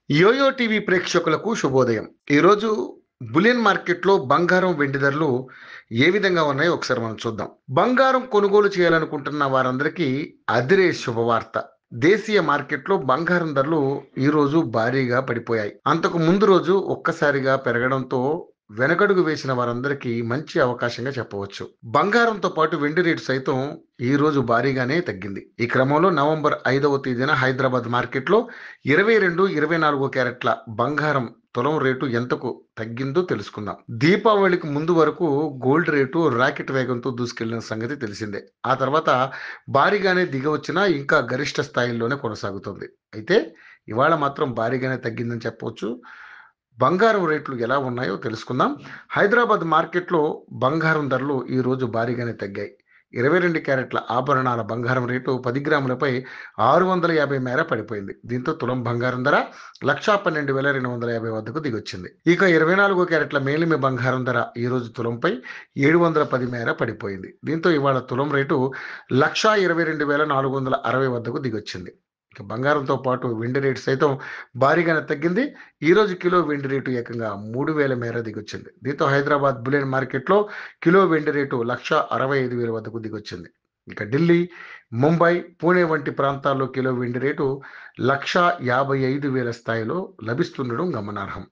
Yo-yo TV ప్రేక్షకులకు శుభోదయం. ఈరోజు బులియన్ మార్కెట్‌లో బంగారం, వెండి ధరలు ఏ విధంగా ఉన్నాయో ఒకసారి మనం చూద్దాం. బంగారం కొనుగోలు చేయాలనుకుంటున్న వారందరికీ అదిరే శుభవార్త. దేశీయ మార్కెట్‌లో బంగారం ధరలు ఈరోజు భారీగా పడిపోయాయి. అంతకు ముందు రోజు ఒక్కసారిగా పెరగడంతో వెనకడుగు వేసిన వారందరికీ మంచి అవకాశంగా చెప్పవచ్చు. బంగారంతో పాటు వెండి రేటు సైతం ఈ రోజు భారీగానే తగ్గింది. ఈ క్రమంలో నవంబర్ 5వ తేదీన హైదరాబాద్ మార్కెట్‌లో 22, 24 క్యారెట్ల బంగారం తులం రేటు ఎంతకు తగ్గిందో తెలుసుకుందాం. దీపావళికి ముందు వరకు గోల్డ్ రేటు రాకెట్ వేగంతో దూసుకెళ్లిన సంగతి తెలిసిందే. ఆ తర్వాత భారీగానే దిగవచ్చినా ఇంకా గరిష్ట స్థాయిల్లోనే కొనసాగుతుంది. అయితే ఇవాళ మాత్రం భారీగానే తగ్గిందని చెప్పవచ్చు. బంగారం రేట్లు ఎలా ఉన్నాయో తెలుసుకుందాం. హైదరాబాద్ మార్కెట్‌లో బంగారం ధరలు ఈ రోజు భారీగానే తగ్గాయి. 22 క్యారెట్ల ఆభరణాల బంగారం రేటు 10 గ్రాములపై 650 మేర పడిపోయింది. దీంతో తులం బంగారం ధర 1,12,250 వద్దకు దిగొచ్చింది. ఇక 24 క్యారెట్ల మేలిమి బంగారం ధర ఈ రోజు తులంపై 710 మేర పడిపోయింది. దీంతో ఇవాళ తులం రేటు 1,22,460 వద్దకు దిగొచ్చింది. ఇక బంగారంతో పాటు వెండి రేటు సైతం భారీగానే తగ్గింది. ఈ రోజు కిలో వెండి రేటు ఏకంగా 3,000 మేర దిగొచ్చింది. దీంతో హైదరాబాద్ బులియన్ మార్కెట్‌లో కిలో వెండి రేటు 1,65,000 వద్దకు దిగొచ్చింది. ఇక ఢిల్లీ, ముంబై, పూణే వంటి ప్రాంతాల్లో కిలో వెండి రేటు 1,55,000 స్థాయిలో లభిస్తుండడం గమనార్హం.